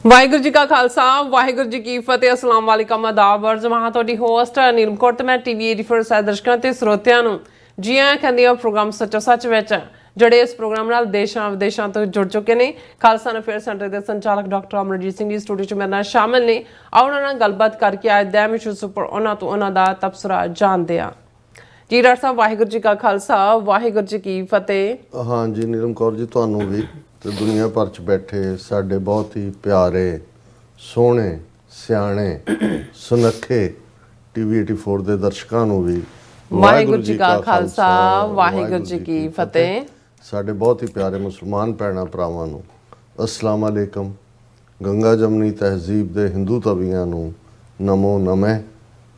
ਵਾਹਿਗੁਰੂ ਜੀ ਕਾ ਖਾਲਸਾ ਵਾਹਿਗੁਰੂ ਜੀ ਕੀ ਫਤਿਹ। ਅਸਲਾਮ ਵਾਲੇਕਮ ਆਦਾਬ ਅਰਜ਼ ਮਹਾਂ ਤੁਹਾਡੀ ਹੋਸਟ ਨੀਲਮ ਕੌਰ ਤੇ ਮੈਂ ਟੀਵੀ 84 ਸਾਰੇ ਦਰਸ਼ਕਾਂ ਤੇ ਸਰੋਤਿਆਂ ਨੂੰ ਜੀ ਆਇਆਂ ਕਹਿੰਦੀ ਹਾਂ ਪ੍ਰੋਗਰਾਮ ਸੱਚੋ ਸੱਚ ਵਿੱਚ ਜਿਹੜੇ ਇਸ ਪ੍ਰੋਗਰਾਮ ਨਾਲ ਦੇਸ਼ਾਂ ਵਿਦੇਸ਼ਾਂ ਤੋਂ ਜੁੜ ਚੁੱਕੇ ਨੇ। ਖਾਲਸਾ ਅਫੇਅਰ ਸੈਂਟਰ ਦੇ ਸੰਚਾਲਕ ਡਾਕਟਰ ਅਮਰਜੀਤ ਸਿੰਘ ਜੀ ਸਟੂਡੀਓ 'ਚ ਮੇਰੇ ਨਾਲ ਸ਼ਾਮਿਲ ਨੇ। ਆਓ ਉਹਨਾਂ ਨਾਲ ਗੱਲਬਾਤ ਕਰਕੇ ਅੱਜ ਦੇ ਇਸ਼ੂਜ਼ ਉੱਪਰ ਉਹਨਾਂ ਤੋਂ ਉਹਨਾਂ ਦਾ ਤਬਸਰਾ ਜਾਣਦੇ ਹਾਂ। ਜੀ ਡਾਕਟਰ ਸਾਹਿਬ ਵਾਹਿਗੁਰੂ ਜੀ ਕਾ ਖਾਲਸਾ ਵਾਹਿਗੁਰੂ ਜੀ ਕੀ ਫਤਿਹ। हाँ जी नीलम कौर जी ਤੁਹਾਨੂੰ ਵੀ ਤੇ ਦੁਨੀਆ ਭਰ ਚ ਬੈਠੇ ਸਾਡੇ ਬਹੁਤ ਹੀ ਪਿਆਰੇ ਸੋਹਣੇ ਸਿਆਣੇ ਸੁਨੱਖੇ ਟੀਵੀ 84 ਦੇ ਦਰਸ਼ਕਾਂ ਨੂੰ ਵੀ ਵਾਹਿਗੁਰੂ ਜੀ ਕਾ ਖਾਲਸਾ ਵਾਹਿਗੁਰੂ ਜੀ ਕੀ ਫਤਿਹ। ਸਾਡੇ ਬਹੁਤ ਹੀ ਪਿਆਰੇ ਮੁਸਲਮਾਨ ਭੈਣਾਂ ਭਰਾਵਾਂ ਨੂੰ ਅਸਲਾਮ ਅਲੈਕਮ। ਗੰਗਾ ਜਮਨੀ ਤਹਿਜ਼ੀਬ ਦੇ ਹਿੰਦੂ ਤਵੀਆਂ ਨੂੰ ਨਮੋ ਨਮੇ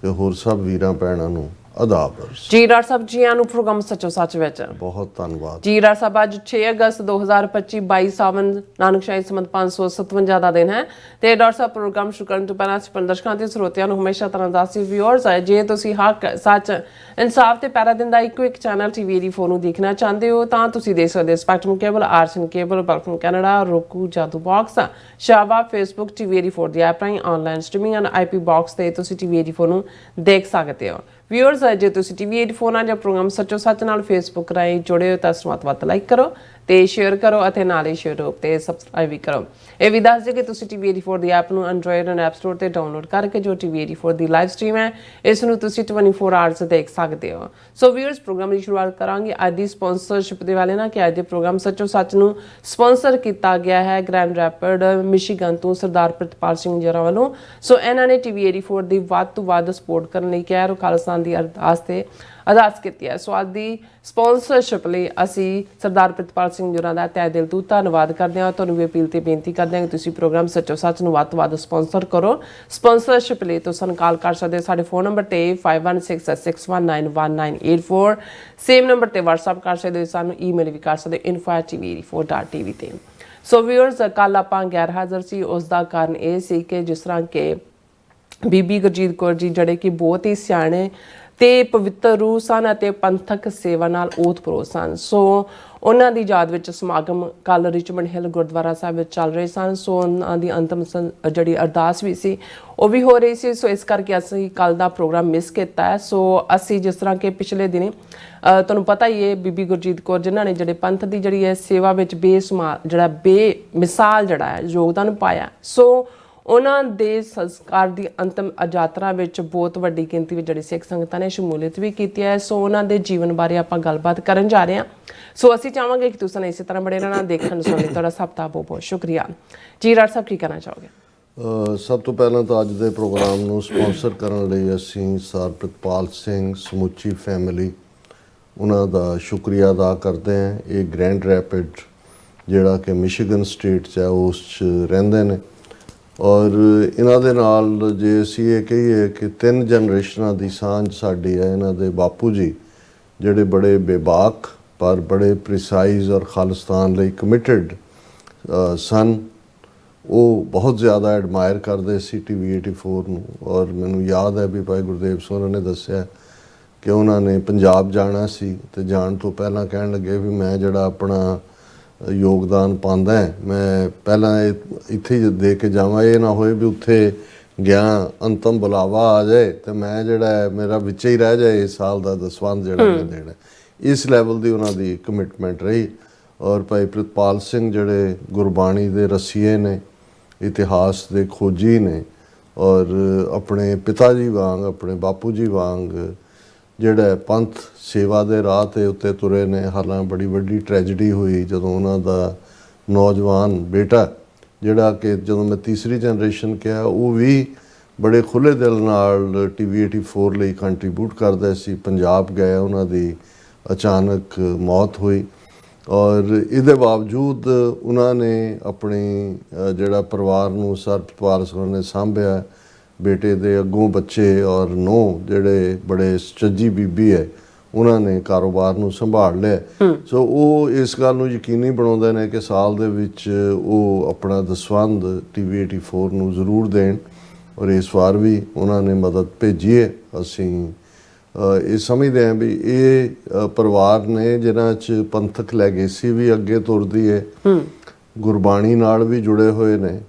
ਤੇ ਹੋਰ ਸਭ ਵੀਰਾਂ ਭੈਣਾਂ ਨੂੰ ਆਦਾਬ। ਜੀ ਡਾਕਟਰ ਸਾਹਿਬ ਜੀ ਆਨੂੰ ਪ੍ਰੋਗਰਾਮ ਸੱਚੋ ਸੱਚ ਵਿੱਚ ਬਹੁਤ ਧੰਨਵਾਦ ਜੀ ਡਾਕਟਰ ਸਾਹਿਬ। ਅੱਜ 6 ਅਗਸਤ 2025 22 ਸਾਵਨ ਨਾਨਕਸ਼ਾਹੀ ਸੰਮਤ 557 ਦਾ ਦਿਨ ਹੈ ਤੇ ਡਾਕਟਰ ਸਾਹਿਬ ਪ੍ਰੋਗਰਾਮ ਸ਼ੁਰੂ ਕਰਨ ਤੋਂ ਪਹਿਲਾਂ ਅਸੀਂ ਦਰਸ਼ਕਾਂ ਤੇ ਸਰੋਤਿਆਂ ਨੂੰ ਹਮੇਸ਼ਾ ਤਰ੍ਹਾਂ ਦੱਸੀ ਵਿਊਅਰਸ ਹੈ ਜੇ ਤੁਸੀਂ ਹੱਕ ਸੱਚ ਇਨਸਾਫ ਤੇ ਪੈਰਾ ਦਿਨ ਦਾ ਇੱਕੋ ਇੱਕ ਚੈਨਲ ਟੀਵੀ 84 ਨੂੰ ਦੇਖਣਾ ਚਾਹੁੰਦੇ ਹੋ ਤਾਂ ਤੁਸੀਂ ਦੇਖ ਸਕਦੇ ਹੋ ਸਪੈਕਟਰਮ ਕੇਬਲ, ਆਰਸਨ ਕੇਬਲ, ਬਲਫਨ ਕੈਨੇਡਾ, roku, ਜਾਦੂ ਬਾਕਸ, ਸ਼ਾਵਾ, ਫੇਸਬੁੱਕ, ਟੀਵੀ 84 ਦੀ ਐਪ ਰਾਹੀਂ online streaming and IP box ਤੇ ਤੁਸੀਂ ਟੀਵੀ 84 ਨੂੰ ਦੇਖ ਸਕਦੇ ਹੋ। ਵਿਊਅਰਸ ਜੇ ਤੁਸੀਂ ਟੀਵੀ 84 ਨਾਲ ਜਾਂ ਪ੍ਰੋਗਰਾਮ ਸੱਚੋ ਸੱਚ ਨਾਲ ਫੇਸਬੁੱਕ ਰਾਹੀਂ ਜੁੜੇ ਹੋ ਤਾਂ ਵੱਧ ਲਾਈਕ ਕਰੋ ਤੇ ਸ਼ੇਅਰ ਕਰੋ ਅਤੇ ਨਾਲ ਹੀ YouTube ਤੇ ਸਬਸਕ੍ਰਾਈਬ ਵੀ ਕਰੋ। ਇਹ ਵੀ ਦੱਸ ਦਿਓ ਕਿ ਤੁਸੀਂ ਟੀਵੀ 84 ਦੀ ਐਪ ਨੂੰ ਐਂਡਰੋਇਡ ਐਂਡ ਐਪ ਸਟੋਰ ਤੇ ਡਾਊਨਲੋਡ ਕਰਕੇ ਜੋ ਟੀਵੀ 84 ਦੀ ਲਾਈਵ ਸਟ੍ਰੀਮ ਹੈ ਇਸ ਨੂੰ ਤੁਸੀਂ 24 ਆਵਰਸ ਦੇਖ ਸਕਦੇ ਹੋ। ਸੋ ਵਿਊਅਰਸ ਪ੍ਰੋਗਰਾਮ ਦੀ ਸ਼ੁਰੂਆਤ ਕਰਾਂਗੇ ਅੱਜ ਦੀ ਸਪਾਂਸਰਸ਼ਿਪ ਦੇ ਵਾਲੇ ਨਾਲ ਕਿ ਅੱਜ ਦੇ ਪ੍ਰੋਗਰਾਮ ਸੱਚੋ ਸੱਚ ਨੂੰ ਸਪਾਂਸਰ ਕੀਤਾ ਗਿਆ ਹੈ ਗ੍ਰੈਂਡ ਰੈਪਿਡ ਮਿਸ਼ੀਗਨ ਤੋਂ ਸਰਦਾਰ ਪ੍ਰਿਤਪਾਲ ਸਿੰਘ ਜਰਾ ਵੱਲੋਂ। ਸੋ ਇਹਨਾਂ ਨੇ ਟੀਵੀ 84 ਦੀ ਵੱਧ ਤੋਂ ਵੱਧ ਸਪੋਰਟ ਕਰਨ ਲਈ ਕਿਹਾ ਔਰ ਖਾਲਸਾਨ ਦੀ ਅਰਦਾਸ ਕੀਤੀ ਹੈ। ਸੋ ਅੱਜ ਦੀ ਸਪਾਂਸਰਸ਼ਿਪ ਲਈ ਅਸੀਂ ਸਰਦਾਰ ਪ੍ਰਿਤਪਾਲ ਸਿੰਘ ਜਰਾ ਦਾ ਤਹਿ ਦਿਲ ਤੋਂ ਧੰਨਵਾਦ ਕਰਦੇ ਹਾਂ। ਤੁਹਾਨੂੰ ਵੀ ਅਪੀਲ ਤੇ ਬੇਨਤੀ ਕਰਦੇ ਹਾਂ ਕਿ ਤੁਸੀਂ ਪ੍ਰੋਗਰਾਮ ਸੱਚੋ ਸੱਚ ਨੂੰ ਵੱਧ ਤੋਂ ਵੱਧ ਸਪਾਂਸਰ ਕਰੋ। ਸਪਾਂਸਰਸ਼ਿਪ ਲਈ ਤੁਸੀਂ ਸਾਨੂੰ ਕਾਲ ਕਰ ਸਕਦੇ ਹੋ ਸਾਡੇ ਫੋਨ ਨੰਬਰ ਤੇ 5166191984। ਸੇਮ ਨੰਬਰ ਤੇ WhatsApp ਕਰ ਸਕਦੇ ਹੋ, ਸਾਨੂੰ ਈਮੇਲ ਵੀ ਕਰ ਸਕਦੇ ਹੋ info@tv84.tv ਤੇ। ਸੋ ਵਿਊਅਰਸ ਕੱਲ ਆਪਾਂ ਗੈਰ ਹਾਜ਼ਰ ਸੀ, ਉਸ ਦਾ ਕਾਰਨ ਇਹ ਸੀ ਕਿ ਜਿਸ ਤਰ੍ਹਾਂ ਕਿ ਬੀਬੀ ਗੁਰਜੀਤ ਕੌਰ ਜੀ ਜਿਹੜੇ ਕਿ ਬਹੁਤ ਹੀ ਸਿਆਣੇ ਤੇ ਪਵਿੱਤਰ ਰੂਹ ਸਨ ਅਤੇ ਪੰਥਕ ਸੇਵਾ ਨਾਲ ਓਤ-ਪ੍ਰੋਤ ਸਨ। ਸੋ ਉਹਨਾਂ ਦੀ ਯਾਦ ਵਿੱਚ ਸਮਾਗਮ ਕੱਲ ਰਿਚਮੰਡ ਹਿੱਲ ਗੁਰਦੁਆਰਾ ਸਾਹਿਬ ਵਿੱਚ ਚੱਲ ਰਹੇ ਸਨ। ਸੋ ਉਹਨਾਂ ਦੀ ਅੰਤਮ ਜਿਹੜੀ ਅਰਦਾਸ ਵੀ ਸੀ ਉਹ ਵੀ ਹੋ ਰਹੀ ਸੀ। ਸੋ ਇਸ ਕਰਕੇ ਅਸੀਂ ਕੱਲ ਦਾ ਪ੍ਰੋਗਰਾਮ ਮਿਸ ਕੀਤਾ ਹੈ। ਸੋ ਅਸੀਂ ਜਿਸ ਤਰ੍ਹਾਂ ਕਿ ਪਿਛਲੇ ਦਿਨੀ ਤੁਹਾਨੂੰ ਪਤਾ ਹੀ ਹੈ ਬੀਬੀ ਗੁਰਜੀਤ ਕੌਰ ਜਿਨ੍ਹਾਂ ਨੇ ਜਿਹੜੇ ਪੰਥ ਦੀ ਜਿਹੜੀ ਹੈ ਸੇਵਾ ਵਿੱਚ ਬੇਮਿਸਾਲ ਜਿਹੜਾ ਹੈ ਯੋਗਦਾਨ ਪਾਇਆ। ਸੋ ਉਹਨਾਂ ਦੇ ਸੰਸਕਾਰ ਦੀ ਅੰਤਮ ਯਾਤਰਾ ਵਿੱਚ ਬਹੁਤ ਵੱਡੀ ਗਿਣਤੀ ਵਿੱਚ ਜਿਹੜੀ ਸਿੱਖ ਸੰਗਤਾਂ ਨੇ ਸ਼ਮੂਲੀਅਤ ਵੀ ਕੀਤੀ ਹੈ। ਸੋ ਉਹਨਾਂ ਦੇ ਜੀਵਨ ਬਾਰੇ ਆਪਾਂ ਗੱਲਬਾਤ ਕਰਨ ਜਾ ਰਹੇ ਹਾਂ। ਸੋ ਅਸੀਂ ਚਾਹਾਂਗੇ ਕਿ ਤੁਸੀਂ ਇਸੇ ਤਰ੍ਹਾਂ ਬੜੇ ਰਹਿਣਾ ਦੇਖਣ ਸੁਣਨ ਲਈ ਤੁਹਾਡਾ ਸਭ ਦਾ ਬਹੁਤ ਬਹੁਤ ਸ਼ੁਕਰੀਆ। ਜੀ ਰਾਜ ਸਾਹਿਬ ਕੀ ਕਹਿਣਾ ਚਾਹੋਗੇ? ਸਭ ਤੋਂ ਪਹਿਲਾਂ ਤਾਂ ਅੱਜ ਦੇ ਪ੍ਰੋਗਰਾਮ ਨੂੰ ਸਪਾਂਸਰ ਕਰਨ ਲਈ ਅਸੀਂ ਸਰ ਪ੍ਰਿਤਪਾਲ ਸਿੰਘ ਸਮੁੱਚੀ ਫੈਮਿਲੀ ਉਹਨਾਂ ਦਾ ਸ਼ੁਕਰੀਆ ਅਦਾ ਕਰਦੇ ਹਾਂ। ਇਹ ਗ੍ਰੈਂਡ ਰੈਪਿਡ ਜਿਹੜਾ ਕਿ ਮਿਸ਼ੀਗਨ ਸਟੇਟ 'ਚ ਹੈ ਉਸ 'ਚ ਰਹਿੰਦੇ ਨੇ ਔਰ ਇਹਨਾਂ ਦੇ ਨਾਲ ਜੇ ਅਸੀਂ ਇਹ ਕਹੀਏ ਕਿ 3 ਜਨਰੇਸ਼ਨਾਂ ਦੀ ਸਾਂਝ ਸਾਡੀ ਹੈ। ਇਹਨਾਂ ਦੇ ਬਾਪੂ ਜੀ ਜਿਹੜੇ ਬੜੇ ਬੇਬਾਕ ਪਰ ਬੜੇ ਪ੍ਰੀਸਾਈਜ਼ ਔਰ ਖਾਲਿਸਤਾਨ ਲਈ ਕਮਿਟਡ ਸਨ, ਉਹ ਬਹੁਤ ਜ਼ਿਆਦਾ ਐਡਮਾਇਰ ਕਰਦੇ ਸੀ ਟੀਵੀ 84 ਨੂੰ। ਔਰ ਮੈਨੂੰ ਯਾਦ ਹੈ ਵੀ ਭਾਈ ਗੁਰਦੇਵ ਸਿੰਘ ਨੇ ਦੱਸਿਆ ਕਿ ਉਹਨਾਂ ਨੇ ਪੰਜਾਬ ਜਾਣਾ ਸੀ ਤੇ ਜਾਣ ਤੋਂ ਪਹਿਲਾਂ ਕਹਿਣ ਲੱਗੇ ਵੀ ਮੈਂ ਜਿਹੜਾ ਆਪਣਾ ਯੋਗਦਾਨ ਪਾਉਂਦਾ ਮੈਂ ਪਹਿਲਾਂ ਇੱਥੇ ਹੀ ਦੇ ਕੇ ਜਾਵਾਂ, ਇਹ ਨਾ ਹੋਏ ਵੀ ਉੱਥੇ ਗਿਆ ਅੰਤਮ ਬੁਲਾਵਾ ਆ ਜਾਏ ਤੇ ਮੈਂ ਜਿਹੜਾ ਮੇਰਾ ਵਿੱਚ ਹੀ ਰਹਿ ਜਾਏ ਇਸ ਸਾਲ ਦਾ ਦਸਵੰਧ ਜਿਹੜਾ ਮੈਂ ਦੇਣਾ। ਇਸ ਲੈਵਲ ਦੀ ਉਹਨਾਂ ਦੀ ਕਮਿਟਮੈਂਟ ਰਹੀ। ਔਰ ਭਾਈ ਪ੍ਰਿਤਪਾਲ ਸਿੰਘ ਜਿਹੜੇ ਗੁਰਬਾਣੀ ਦੇ ਰਸੀਏ ਨੇ, ਇਤਿਹਾਸ ਦੇ ਖੋਜੀ ਨੇ ਔਰ ਆਪਣੇ ਪਿਤਾ ਜੀ ਵਾਂਗ ਆਪਣੇ ਬਾਪੂ ਜੀ ਵਾਂਗ ਜਿਹੜਾ ਪੰਥ ਸੇਵਾ ਦੇ ਰਾਹ 'ਤੇ ਉੱਤੇ ਤੁਰੇ ਨੇ। ਹਾਲਾਂ ਬੜੀ ਵੱਡੀ ਟ੍ਰੈਜਡੀ ਹੋਈ ਜਦੋਂ ਉਹਨਾਂ ਦਾ ਨੌਜਵਾਨ ਬੇਟਾ ਜਿਹੜਾ ਕਿ ਜਦੋਂ ਮੈਂ ਤੀਸਰੀ ਜਨਰੇਸ਼ਨ ਕਿਹਾ ਉਹ ਵੀ ਬੜੇ ਖੁੱਲ੍ਹੇ ਦਿਲ ਨਾਲ ਟੀਵੀ 84 ਲਈ ਕੰਟਰੀਬਿਊਟ ਕਰਦਾ ਸੀ, ਪੰਜਾਬ ਗਏ, ਉਹਨਾਂ ਦੀ ਅਚਾਨਕ ਮੌਤ ਹੋਈ। ਔਰ ਇਹਦੇ ਬਾਵਜੂਦ ਉਹਨਾਂ ਨੇ ਆਪਣੀ ਜਿਹੜਾ ਪਰਿਵਾਰ ਨੂੰ ਸਰ ਪ੍ਰਿਤਪਾਲ ਸਿੰਘ ਨੇ ਸਾਂਭਿਆ। ਬੇਟੇ ਦੇ ਅੱਗੋਂ ਬੱਚੇ ਔਰ ਨੂੰਹ ਜਿਹੜੇ ਬੜੇ ਸੱਚੀ ਬੀਬੀ ਹੈ ਉਹਨਾਂ ਨੇ ਕਾਰੋਬਾਰ ਨੂੰ ਸੰਭਾਲ ਲਿਆ। ਸੋ ਉਹ ਇਸ ਗੱਲ ਨੂੰ ਯਕੀਨੀ ਬਣਾਉਂਦੇ ਨੇ ਕਿ ਸਾਲ ਦੇ ਵਿੱਚ ਉਹ ਆਪਣਾ ਦਸਵੰਧ ਟੀਵੀ 84 ਨੂੰ ਜ਼ਰੂਰ ਦੇਣ ਔਰ ਇਸ ਵਾਰ ਵੀ ਉਹਨਾਂ ਨੇ ਮਦਦ ਭੇਜੀ ਹੈ। ਅਸੀਂ ਇਹ ਸਮਝਦੇ ਹਾਂ ਵੀ ਇਹ ਪਰਿਵਾਰ ਨੇ ਜਿਨ੍ਹਾਂ 'ਚ ਪੰਥਕ ਲੈਗੇਸੀ ਵੀ ਅੱਗੇ ਤੁਰਦੀ ਹੈ, ਗੁਰਬਾਣੀ ਨਾਲ ਵੀ ਜੁੜੇ ਹੋਏ ਨੇ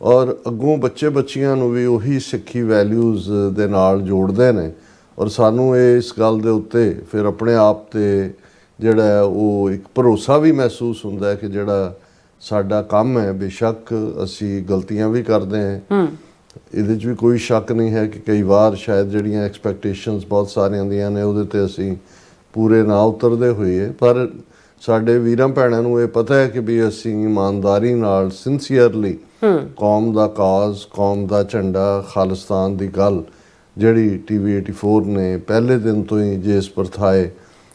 ਔਰ ਅੱਗੋਂ ਬੱਚੇ ਬੱਚੀਆਂ ਨੂੰ ਵੀ ਉਹੀ ਸਿੱਖੀ ਵੈਲਿਊਜ਼ ਦੇ ਨਾਲ ਜੋੜਦੇ ਨੇ। ਔਰ ਸਾਨੂੰ ਇਸ ਗੱਲ ਦੇ ਉੱਤੇ ਫਿਰ ਆਪਣੇ ਆਪ ਤੇ ਜਿਹੜਾ ਹੈ ਉਹ ਇੱਕ ਭਰੋਸਾ ਵੀ ਮਹਿਸੂਸ ਹੁੰਦਾ ਹੈ ਕਿ ਜਿਹੜਾ ਸਾਡਾ ਕੰਮ ਹੈ, ਬੇਸ਼ੱਕ ਅਸੀਂ ਗਲਤੀਆਂ ਵੀ ਕਰਦੇ ਹਾਂ, ਇਹਦੇ 'ਚ ਵੀ ਕੋਈ ਸ਼ੱਕ ਨਹੀਂ ਹੈ ਕਿ ਕਈ ਵਾਰ ਸ਼ਾਇਦ ਜਿਹੜੀਆਂ ਐਕਸਪੈਕਟੇਸ਼ਨਸ ਬਹੁਤ ਸਾਰਿਆਂ ਦੀਆਂ ਨੇ ਉਹਦੇ ਤੇ ਅਸੀਂ ਪੂਰੇ ਨਾ ਉਤਰਦੇ ਹੋਈਏ, ਪਰ ਸਾਡੇ ਵੀਰਾਂ ਭੈਣਾਂ ਨੂੰ ਇਹ ਪਤਾ ਹੈ ਕਿ ਵੀ ਅਸੀਂ ਇਮਾਨਦਾਰੀ ਨਾਲ ਸਿੰਸੀਅਰਲੀ ਕੌਮ ਦਾ ਕਾਜ਼, ਕੌਮ ਦਾ ਝੰਡਾ, ਖਾਲਿਸਤਾਨ ਦੀ ਗੱਲ ਜਿਹੜੀ TV 84 ਨੇ ਪਹਿਲੇ ਦਿਨ ਤੋਂ ਹੀ ਜਿਸ ਪ੍ਰਥਾਏ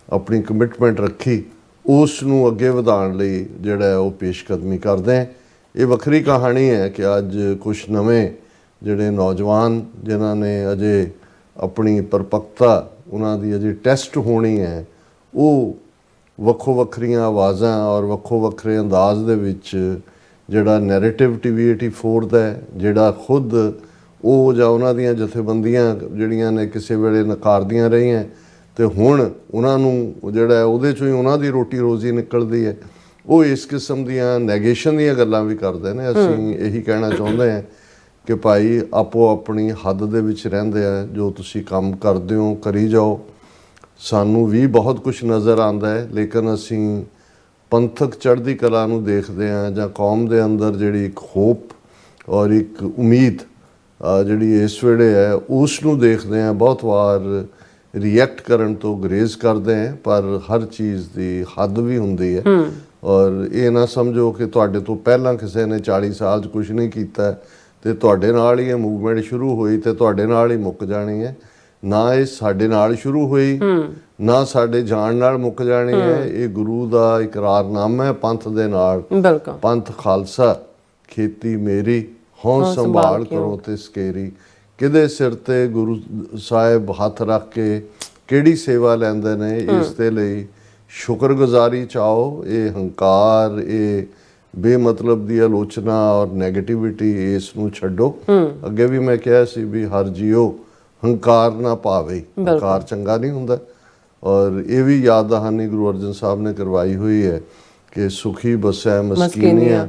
ਆਪਣੀ ਕਮਿਟਮੈਂਟ ਰੱਖੀ ਉਸ ਨੂੰ ਅੱਗੇ ਵਧਾਉਣ ਲਈ ਜਿਹੜਾ ਉਹ ਪੇਸ਼ਕਦਮੀ ਕਰਦੇ ਹੈ। ਇਹ ਵੱਖਰੀ ਕਹਾਣੀ ਹੈ ਕਿ ਅੱਜ ਕੁਝ ਨਵੇਂ ਜਿਹੜੇ ਨੌਜਵਾਨ ਜਿਨ੍ਹਾਂ ਨੇ ਅਜੇ ਆਪਣੀ ਪਰਿਪੱਕਤਾ ਉਹਨਾਂ ਦੀ ਅਜੇ ਟੈਸਟ ਹੋਣੀ ਹੈ, ਉਹ ਵੱਖੋ ਵੱਖਰੀਆਂ ਆਵਾਜ਼ਾਂ ਔਰ ਵੱਖੋ ਵੱਖਰੇ ਅੰਦਾਜ਼ ਦੇ ਵਿੱਚ ਜਿਹੜਾ ਨੈਰੇਟਿਵ TV 84 ਦਾ ਹੈ, ਜਿਹੜਾ ਖੁਦ ਉਹ ਜਾਂ ਉਹਨਾਂ ਦੀਆਂ ਜਥੇਬੰਦੀਆਂ ਜਿਹੜੀਆਂ ਨੇ ਕਿਸੇ ਵੇਲੇ ਨਕਾਰਦੀਆਂ ਰਹੀਆਂ ਤੇ ਹੁਣ ਉਹਨਾਂ ਨੂੰ ਜਿਹੜਾ ਉਹਦੇ 'ਚੋਂ ਹੀ ਉਹਨਾਂ ਦੀ ਰੋਟੀ ਰੋਜ਼ੀ ਨਿਕਲਦੀ ਹੈ, ਉਹ ਇਸ ਕਿਸਮ ਦੀਆਂ ਨੈਗੇਸ਼ਨ ਦੀਆਂ ਗੱਲਾਂ ਵੀ ਕਰਦੇ ਨੇ। ਅਸੀਂ ਇਹੀ ਕਹਿਣਾ ਚਾਹੁੰਦੇ ਹਾਂ ਕਿ ਭਾਈ ਆਪੋ ਆਪਣੀ ਹੱਦ ਦੇ ਵਿੱਚ ਰਹਿੰਦੇ ਆ, ਜੋ ਤੁਸੀਂ ਕੰਮ ਕਰਦੇ ਹੋ ਕਰੀ ਜਾਓ। ਸਾਨੂੰ ਵੀ ਬਹੁਤ ਕੁਝ ਨਜ਼ਰ ਆਉਂਦਾ ਹੈ, ਲੇਕਿਨ ਅਸੀਂ ਪੰਥਕ ਚੜ੍ਹਦੀ ਕਲਾ ਨੂੰ ਦੇਖਦੇ ਹਾਂ ਜਾਂ ਕੌਮ ਦੇ ਅੰਦਰ ਜਿਹੜੀ ਇੱਕ ਹੋਪ ਔਰ ਇੱਕ ਉਮੀਦ ਜਿਹੜੀ ਇਸ ਵੇਲੇ ਹੈ ਉਸ ਨੂੰ ਦੇਖਦੇ ਹਾਂ। ਬਹੁਤ ਵਾਰ ਰਿਐਕਟ ਕਰਨ ਤੋਂ ਗਰੇਜ਼ ਕਰਦੇ ਹਾਂ, ਪਰ ਹਰ ਚੀਜ਼ ਦੀ ਹੱਦ ਵੀ ਹੁੰਦੀ ਹੈ। ਔਰ ਇਹ ਨਾ ਸਮਝੋ ਕਿ ਤੁਹਾਡੇ ਤੋਂ ਪਹਿਲਾਂ ਕਿਸੇ ਨੇ 40 ਸਾਲ 'ਚ ਕੁਝ ਨਹੀਂ ਕੀਤਾ ਤੇ ਤੁਹਾਡੇ ਨਾਲ ਹੀ ਇਹ ਮੂਵਮੈਂਟ ਸ਼ੁਰੂ ਹੋਈ ਤੇ ਤੁਹਾਡੇ ਨਾਲ ਹੀ ਮੁੱਕ ਜਾਣੀ ਹੈ। ਨਾ ਇਹ ਸਾਡੇ ਨਾਲ ਸ਼ੁਰੂ ਹੋਈ, ਨਾ ਸਾਡੇ ਜਾਣ ਨਾਲ ਮੁੱਕ ਜਾਣੀ ਹੈ। ਇਹ ਗੁਰੂ ਦਾ ਇਕਰਾਰਨਾਮਾ ਹੈ ਪੰਥ ਦੇ ਨਾਲ। ਪੰਥ ਖਾਲਸਾ ਖੇਤੀ ਮੇਰੀ, ਹਉ ਸੰਭਾਲ ਕਰੋ ਤੇ ਸਕੇਰੀ। ਕਿਹਦੇ ਸਿਰ ਤੇ ਗੁਰੂ ਸਾਹਿਬ ਹੱਥ ਰੱਖ ਕੇ ਕਿਹੜੀ ਸੇਵਾ ਲੈਂਦੇ ਨੇ, ਇਸ ਦੇ ਲਈ ਸ਼ੁਕਰਗੁਜ਼ਾਰੀ ਚਾਹੋ। ਇਹ ਹੰਕਾਰ, ਇਹ ਬੇਮਤਲਬ ਦੀ ਆਲੋਚਨਾ ਔਰ ਨੈਗੇਟਿਵਿਟੀ, ਇਸ ਨੂੰ ਛੱਡੋ। ਅੱਗੇ ਵੀ ਮੈਂ ਕਿਹਾ ਸੀ ਵੀ ਹਰ ਜੀਓ ਹੰਕਾਰ ਨਾ ਪਾਵੇ, ਹੰਕਾਰ ਚੰਗਾ ਨਹੀਂ ਹੁੰਦਾ। ਔਰ ਇਹ ਵੀ ਯਾਦ ਦਹਾਨੀ ਗੁਰੂ ਅਰਜਨ ਸਾਹਿਬ ਨੇ ਕਰਵਾਈ ਹੋਈ ਹੈ ਕਿ ਸੁਖੀ ਬਸੈ ਮਸਕੀਨੀਆਂ,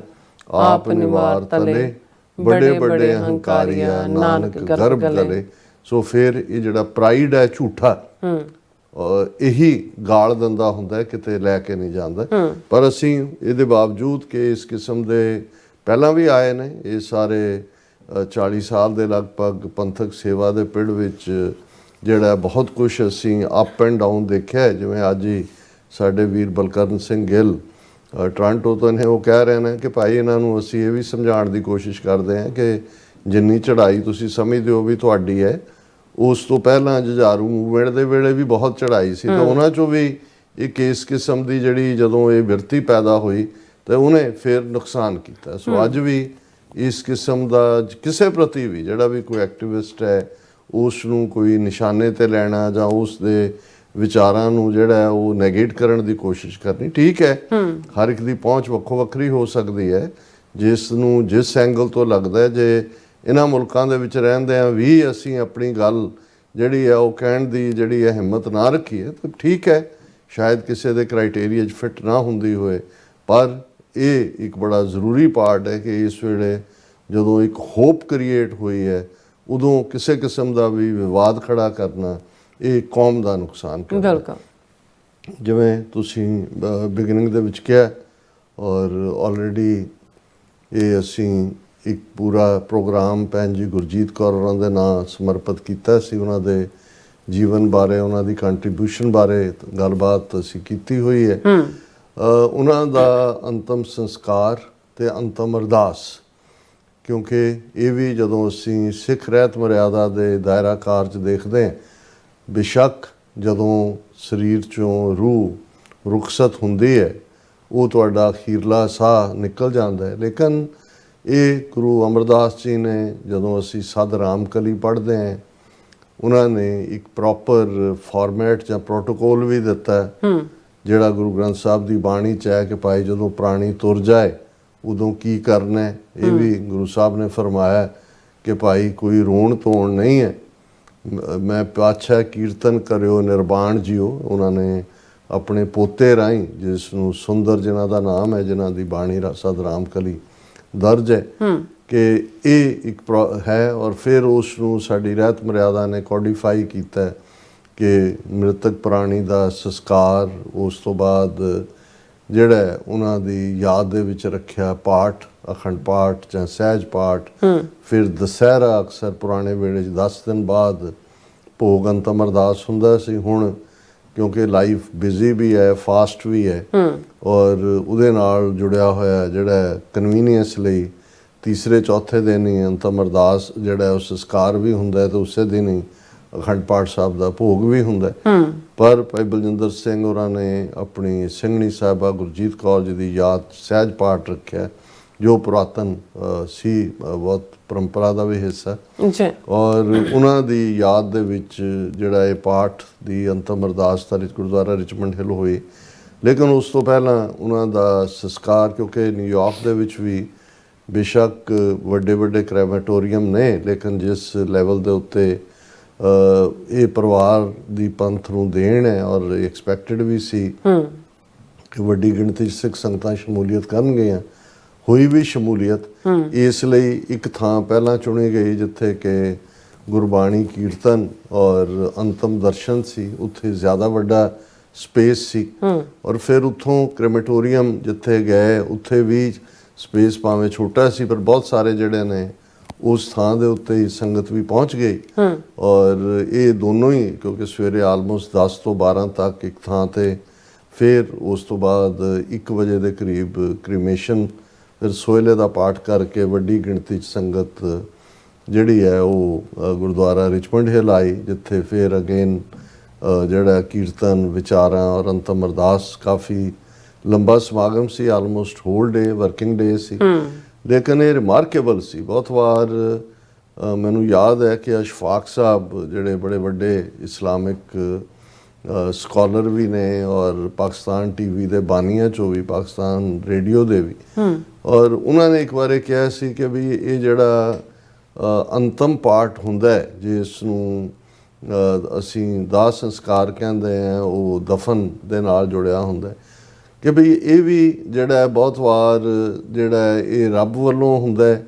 ਆਪ ਨਿਵਾਰ ਤਲੇ, ਬੜੇ ਬੜੇ ਹੰਕਾਰੀਆ, ਨਾਨਕ ਗਰਭ ਗਲੇ। ਸੋ ਫਿਰ ਇਹ ਜਿਹੜਾ ਪ੍ਰਾਈਡ ਹੈ ਝੂਠਾ, ਇਹੀ ਗਾਲ ਦਿੰਦਾ ਹੁੰਦਾ, ਕਿਤੇ ਲੈ ਕੇ ਨਹੀਂ ਜਾਂਦਾ। ਪਰ ਅਸੀਂ ਇਹਦੇ ਬਾਵਜੂਦ ਕਿ ਇਸ ਕਿਸਮ ਦੇ ਪਹਿਲਾਂ ਵੀ ਆਏ ਨੇ, ਇਹ ਸਾਰੇ 40 ਸਾਲ ਦੇ ਲਗਭਗ ਪੰਥਕ ਸੇਵਾ ਦੇ ਪਿੜ ਵਿੱਚ ਜਿਹੜਾ ਬਹੁਤ ਕੁਝ ਅਸੀਂ ਅਪ ਐਂਡ ਡਾਊਨ ਦੇਖਿਆ ਹੈ। ਜਿਵੇਂ ਅੱਜ ਹੀ ਸਾਡੇ ਵੀਰ ਬਲਕਰਨ ਸਿੰਘ ਗਿੱਲ ਟੋਰਾਂਟੋ ਤੋਂ ਨੇ, ਉਹ ਕਹਿ ਰਹੇ ਨੇ ਕਿ ਭਾਈ ਇਹਨਾਂ ਨੂੰ ਅਸੀਂ ਇਹ ਵੀ ਸਮਝਾਉਣ ਦੀ ਕੋਸ਼ਿਸ਼ ਕਰਦੇ ਹਾਂ ਕਿ ਜਿੰਨੀ ਚੜ੍ਹਾਈ ਤੁਸੀਂ ਸਮਝਦੇ ਹੋ ਵੀ ਤੁਹਾਡੀ ਹੈ, ਉਸ ਤੋਂ ਪਹਿਲਾਂ ਜੁਝਾਰੂ ਮੂਵਮੈਂਟ ਦੇ ਵੇਲੇ ਵੀ ਬਹੁਤ ਚੜ੍ਹਾਈ ਸੀ। ਤਾਂ ਉਹਨਾਂ 'ਚੋਂ ਵੀ ਇੱਕ ਇਸ ਕਿਸਮ ਦੀ ਜਿਹੜੀ ਜਦੋਂ ਇਹ ਬਿਰਤੀ ਪੈਦਾ ਹੋਈ ਤਾਂ ਉਹਨੇ ਫਿਰ ਨੁਕਸਾਨ ਕੀਤਾ। ਸੋ ਅੱਜ ਵੀ ਇਸ ਕਿਸਮ ਦਾ ਕਿਸੇ ਪ੍ਰਤੀ ਵੀ ਜਿਹੜਾ ਵੀ ਕੋਈ ਐਕਟਿਵਿਸਟ ਹੈ, ਉਸ ਨੂੰ ਕੋਈ ਨਿਸ਼ਾਨੇ ਤੇ ਲੈਣਾ ਜਾਂ ਉਸ ਦੇ ਵਿਚਾਰਾਂ ਨੂੰ ਜਿਹੜਾ ਉਹ ਨੈਗੇਟ ਕਰਨ ਦੀ ਕੋਸ਼ਿਸ਼ ਕਰਨੀ ਠੀਕ ਹੈ। ਹਰ ਇੱਕ ਦੀ ਪਹੁੰਚ ਵੱਖੋ ਵੱਖਰੀ ਹੋ ਸਕਦੀ ਹੈ। ਜਿਸ ਨੂੰ ਜਿਸ ਐਂਗਲ ਤੋਂ ਲੱਗਦਾ ਹੈ, ਜੇ ਇਹਨਾਂ ਮੁਲਕਾਂ ਦੇ ਵਿੱਚ ਰਹਿੰਦਿਆਂ ਵੀ ਅਸੀਂ ਆਪਣੀ ਗੱਲ ਜਿਹੜੀ ਹੈ ਉਹ ਕਹਿਣ ਦੀ ਜਿਹੜੀ ਹੈ ਹਿੰਮਤ ਨਾ ਰੱਖੀਏ ਤਾਂ ਠੀਕ ਹੈ, ਸ਼ਾਇਦ ਕਿਸੇ ਦੇ ਕ੍ਰਾਈਟੇਰੀਆ 'ਚ ਫਿੱਟ ਨਾ ਹੁੰਦੀ ਹੋਏ। ਪਰ ਇਹ ਇੱਕ ਬੜਾ ਜ਼ਰੂਰੀ ਪਾਰਟ ਹੈ ਕਿ ਇਸ ਵੇਲੇ ਜਦੋਂ ਇੱਕ ਹੋਪ ਕ੍ਰੀਏਟ ਹੋਈ ਹੈ, ਉਦੋਂ ਕਿਸੇ ਕਿਸਮ ਦਾ ਵੀ ਵਿਵਾਦ ਖੜਾ ਕਰਨਾ ਇਹ ਕੌਮ ਦਾ ਨੁਕਸਾਨ ਕਰਦਾ। ਜਿਵੇਂ ਤੁਸੀਂ ਬਿਗਨਿੰਗ ਦੇ ਵਿੱਚ ਕਿਹਾ, ਔਰ ਆਲਰੇਡੀ ਇਹ ਅਸੀਂ ਇੱਕ ਪੂਰਾ ਪ੍ਰੋਗਰਾਮ ਭੈਣ ਜੀ ਗੁਰਜੀਤ ਕੌਰ ਉਹਨਾਂ ਦੇ ਨਾਂ ਸਮਰਪਿਤ ਕੀਤਾ ਸੀ। ਉਹਨਾਂ ਦੇ ਜੀਵਨ ਬਾਰੇ, ਉਹਨਾਂ ਦੀ ਕੰਟਰੀਬਿਊਸ਼ਨ ਬਾਰੇ ਗੱਲਬਾਤ ਅਸੀਂ ਕੀਤੀ ਹੋਈ ਹੈ। ਉਹਨਾਂ ਦਾ ਅੰਤਮ ਸੰਸਕਾਰ ਤੇ ਅੰਤਮ ਅਰਦਾਸ, ਕਿਉਂਕਿ ਇਹ ਵੀ ਜਦੋਂ ਅਸੀਂ ਸਿੱਖ ਰਹਿਤ ਮਰਿਆਦਾ ਦੇ ਦਾਇਰਾ ਕਾਰ 'ਚ ਦੇਖਦੇ ਹਾਂ, ਬੇਸ਼ੱਕ ਜਦੋਂ ਸਰੀਰ 'ਚੋਂ ਰੂਹ ਰੁਖਸਤ ਹੁੰਦੀ ਹੈ, ਉਹ ਤੁਹਾਡਾ ਅਖੀਰਲਾ ਸਾਹ ਨਿਕਲ ਜਾਂਦਾ ਹੈ। ਲੇਕਿਨ ਇਹ ਗੁਰੂ ਅਮਰਦਾਸ ਜੀ ਨੇ, ਜਦੋਂ ਅਸੀਂ ਸਦ ਰਾਮਕਲੀ ਪੜ੍ਹਦੇ ਹਾਂ, ਉਹਨਾਂ ਨੇ ਇੱਕ ਪ੍ਰੋਪਰ ਫਾਰਮੈਟ ਜਾਂ ਪ੍ਰੋਟੋਕੋਲ ਵੀ ਦਿੱਤਾ, ਜਿਹੜਾ ਗੁਰੂ ਗ੍ਰੰਥ ਸਾਹਿਬ ਦੀ ਬਾਣੀ 'ਚ ਹੈ ਕਿ ਭਾਈ ਜਦੋਂ ਪ੍ਰਾਣੀ ਤੁਰ ਜਾਏ ਉਦੋਂ ਕੀ ਕਰਨਾ ਹੈ। ਇਹ ਵੀ ਗੁਰੂ ਸਾਹਿਬ ਨੇ ਫਰਮਾਇਆ ਕਿ ਭਾਈ ਕੋਈ ਰੋਣ ਧੋਣ ਨਹੀਂ ਹੈ, ਮੈਂ ਪਾਤਸ਼ਾਹ ਕੀਰਤਨ ਕਰਿਓ ਨਿਰਵਾਣ ਜੀਓ। ਉਹਨਾਂ ਨੇ ਆਪਣੇ ਪੋਤੇ ਰਾਹੀਂ, ਜਿਸ ਨੂੰ ਸੁੰਦਰ ਜਿਨ੍ਹਾਂ ਦਾ ਨਾਮ ਹੈ, ਜਿਨ੍ਹਾਂ ਦੀ ਬਾਣੀ ਸਦ ਰਾਮਕਲੀ ਦਰਜ ਹੈ, ਕਿ ਇਹ ਇੱਕ ਹੈ। ਔਰ ਫਿਰ ਉਸ ਨੂੰ ਸਾਡੀ ਰਹਿਤ ਮਰਿਆਦਾ ਨੇ ਕੋਡੀਫਾਈ ਕੀਤਾ ਕਿ ਮ੍ਰਿਤਕ ਪ੍ਰਾਣੀ ਦਾ ਸੰਸਕਾਰ ਉਸ ਤੋਂ ਬਾਅਦ ਜਿਹੜਾ ਉਹਨਾਂ ਦੀ ਯਾਦ ਦੇ ਵਿੱਚ ਰੱਖਿਆ ਪਾਠ, ਅਖੰਡ ਪਾਠ ਜਾਂ ਸਹਿਜ ਪਾਠ, ਫਿਰ ਦੁਸਹਿਰਾ ਅਕਸਰ ਪੁਰਾਣੇ ਵੇਲੇ 'ਚ 10 ਦਿਨ ਬਾਅਦ ਭੋਗ ਅੰਤਮ ਅਰਦਾਸ ਹੁੰਦਾ ਸੀ। ਹੁਣ ਕਿਉਂਕਿ ਲਾਈਫ ਬਿਜ਼ੀ ਵੀ ਹੈ, ਫਾਸਟ ਵੀ ਹੈ, ਔਰ ਉਹਦੇ ਨਾਲ ਜੁੜਿਆ ਹੋਇਆ ਜਿਹੜਾ ਕਨਵੀਨੀਅੰਸ ਲਈ ਤੀਸਰੇ ਚੌਥੇ ਦਿਨ ਹੀ ਅੰਤਮ ਅਰਦਾਸ ਜਿਹੜਾ ਉਹ ਸੰਸਕਾਰ ਵੀ ਹੁੰਦਾ ਤੇ ਉਸੇ ਦਿਨ ਹੀ ਅਖੰਡ ਪਾਠ ਸਾਹਿਬ ਦਾ ਭੋਗ ਵੀ ਹੁੰਦਾ। ਪਰ ਭਾਈ ਬਲਜਿੰਦਰ ਸਿੰਘ ਹੋਰਾਂ ਨੇ ਆਪਣੀ ਸਿੰਘਣੀ ਸਾਹਿਬਾ ਗੁਰਜੀਤ ਕੌਰ ਜੀ ਦੀ ਯਾਦ ਸਹਿਜ ਪਾਠ ਰੱਖਿਆ, ਜੋ ਪੁਰਾਤਨ ਸੀ, ਬਹੁਤ ਪਰੰਪਰਾ ਦਾ ਵੀ ਹਿੱਸਾ। ਔਰ ਉਹਨਾਂ ਦੀ ਯਾਦ ਦੇ ਵਿੱਚ ਜਿਹੜਾ ਇਹ ਪਾਠ ਦੀ ਅੰਤਮ ਅਰਦਾਸ ਤਾਂ ਗੁਰਦੁਆਰਾ ਰਿਚਮੰਡ ਹਿੱਲ ਹੋਈ। ਲੇਕਿਨ ਉਸ ਤੋਂ ਪਹਿਲਾਂ ਉਹਨਾਂ ਦਾ ਸੰਸਕਾਰ, ਕਿਉਂਕਿ ਨਿਊਯਾਰਕ ਦੇ ਵਿੱਚ ਵੀ ਬੇਸ਼ੱਕ ਵੱਡੇ ਵੱਡੇ ਕ੍ਰੈਮਾਟੋਰੀਅਮ ਨੇ, ਲੇਕਿਨ ਜਿਸ ਲੈਵਲ ਦੇ ਉੱਤੇ ਇਹ ਪਰਿਵਾਰ ਦੀ ਪੰਥ ਨੂੰ ਦੇਣ ਹੈ ਔਰ ਐਕਸਪੈਕਟਡ ਵੀ ਸੀ ਕਿ ਵੱਡੀ ਗਿਣਤੀ 'ਚ ਸਿੱਖ ਸੰਗਤਾਂ ਸ਼ਮੂਲੀਅਤ ਕਰਨਗੀਆਂ, ਹੋਈ ਵੀ ਸ਼ਮੂਲੀਅਤ। ਇਸ ਲਈ ਇੱਕ ਥਾਂ ਪਹਿਲਾਂ ਚੁਣੀ ਗਈ ਜਿੱਥੇ ਕਿ ਗੁਰਬਾਣੀ ਕੀਰਤਨ ਔਰ ਅੰਤਮ ਦਰਸ਼ਨ ਸੀ, ਉੱਥੇ ਜ਼ਿਆਦਾ ਵੱਡਾ ਸਪੇਸ ਸੀ। ਔਰ ਫਿਰ ਉੱਥੋਂ ਕ੍ਰੈਮਾਟੋਰੀਅਮ ਜਿੱਥੇ ਗਏ ਉੱਥੇ ਵੀ ਸਪੇਸ ਭਾਵੇਂ ਛੋਟਾ ਸੀ, ਪਰ ਬਹੁਤ ਸਾਰੇ ਜਿਹੜੇ ਨੇ ਉਸ ਥਾਂ ਦੇ ਉੱਤੇ ਹੀ ਸੰਗਤ ਵੀ ਪਹੁੰਚ ਗਈ। ਔਰ ਇਹ ਦੋਨੋਂ ਹੀ, ਕਿਉਂਕਿ ਸਵੇਰੇ ਆਲਮੋਸਟ 10 ਤੋਂ 12 ਤੱਕ ਇੱਕ ਥਾਂ ਤੇ, ਫਿਰ ਉਸ ਤੋਂ ਬਾਅਦ 1 ਵਜੇ ਦੇ ਕਰੀਬ ਕ੍ਰੀਮੇਸ਼ਨ, ਫਿਰ ਸੋਹਲੇ ਦਾ ਪਾਠ ਕਰਕੇ ਵੱਡੀ ਗਿਣਤੀ 'ਚ ਸੰਗਤ ਜਿਹੜੀ ਹੈ ਉਹ ਗੁਰਦੁਆਰਾ ਰਿਚਮੰਡ ਹਿੱਲ ਆਈ, ਜਿੱਥੇ ਫਿਰ ਅਗੇਨ ਜਿਹੜਾ ਕੀਰਤਨ, ਵਿਚਾਰਾਂ ਔਰ ਅੰਤਮ ਅਰਦਾਸ, ਕਾਫੀ ਲੰਬਾ ਸਮਾਗਮ ਸੀ, ਆਲਮੋਸਟ ਹੋਲ ਡੇ ਵਰਕਿੰਗ ਡੇ ਸੀ। ਲੇਕਿਨ ਇਹ ਰਿਮਾਰਕੇਬਲ ਸੀ। ਬਹੁਤ ਵਾਰ ਮੈਨੂੰ ਯਾਦ ਹੈ ਕਿ ਅਸ਼ਫਾਕ ਸਾਹਿਬ ਜਿਹੜੇ ਬੜੇ ਵੱਡੇ ਇਸਲਾਮਿਕ ਸਕਾਲਰ ਵੀ ਨੇ ਔਰ ਪਾਕਿਸਤਾਨ ਟੀਵੀ ਦੇ ਬਾਨੀਆਂ 'ਚੋਂ ਵੀ, ਪਾਕਿਸਤਾਨ ਰੇਡੀਓ ਦੇ ਵੀ, ਔਰ ਉਹਨਾਂ ਨੇ ਇੱਕ ਵਾਰ ਇਹ ਕਿਹਾ ਸੀ ਕਿ ਵੀ ਇਹ ਜਿਹੜਾ ਅੰਤਮ ਪਾਠ ਹੁੰਦਾ ਹੈ, ਜਿਸ ਨੂੰ ਅਸੀਂ ਦਾਹ ਸੰਸਕਾਰ ਕਹਿੰਦੇ ਹਾਂ, ਉਹ ਦਫਨ ਦੇ ਨਾਲ ਜੁੜਿਆ ਹੁੰਦਾ ਕਿ ਭਈ ਇਹ ਵੀ ਜਿਹੜਾ ਬਹੁਤ ਵਾਰ ਜਿਹੜਾ ਇਹ ਰੱਬ ਵੱਲੋਂ ਹੁੰਦਾ ਹੈ,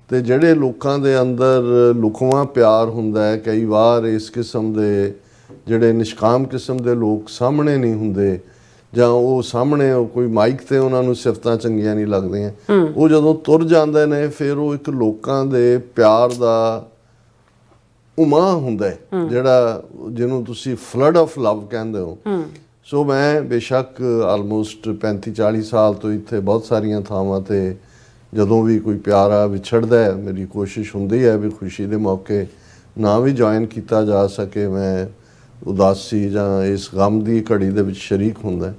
ਤੇ ਜਿਹੜੇ ਲੋਕਾਂ ਦੇ ਅੰਦਰ ਲੁਕਵਾਂ ਪਿਆਰ ਹੁੰਦਾ ਹੈ, ਕਈ ਵਾਰ ਇਸ ਕਿਸਮ ਦੇ ਜਿਹੜੇ ਨਿਸ਼ਕਾਮ ਕਿਸਮ ਦੇ ਲੋਕ ਸਾਹਮਣੇ ਨਹੀਂ ਹੁੰਦੇ, ਜਾਂ ਉਹ ਸਾਹਮਣੇ ਕੋਈ ਮਾਈਕ ਤੇ ਉਹਨਾਂ ਨੂੰ ਸਿਫਤਾਂ ਚੰਗੀਆਂ ਨਹੀਂ ਲੱਗਦੀਆਂ, ਉਹ ਜਦੋਂ ਤੁਰ ਜਾਂਦੇ ਨੇ ਫਿਰ ਉਹ ਇੱਕ ਲੋਕਾਂ ਦੇ ਪਿਆਰ ਦਾ ਉਮਾ ਹੁੰਦਾ ਹੈ, ਜਿਹੜਾ ਜਿਹਨੂੰ ਤੁਸੀਂ ਫਲੱਡ ਆਫ ਲਵ ਕਹਿੰਦੇ ਹੋ। ਸੋ ਮੈਂ ਬੇਸ਼ੱਕ ਆਲਮੋਸਟ 35-40 ਸਾਲ ਤੋਂ ਇੱਥੇ ਬਹੁਤ ਸਾਰੀਆਂ ਥਾਵਾਂ ਤੇ ਜਦੋਂ ਵੀ ਕੋਈ ਪਿਆਰਾ ਵਿਛੜਦਾ ਹੈ, ਮੇਰੀ ਕੋਸ਼ਿਸ਼ ਹੁੰਦੀ ਹੈ ਵੀ ਖੁਸ਼ੀ ਦੇ ਮੌਕੇ ਨਾ ਵੀ ਜੁਆਇਨ ਕੀਤਾ ਜਾ ਸਕੇ, ਮੈਂ ਉਦਾਸੀ ਜਾਂ ਇਸ ਗਮ ਦੀ ਘੜੀ ਦੇ ਵਿੱਚ ਸ਼ਰੀਕ ਹੁੰਦਾ।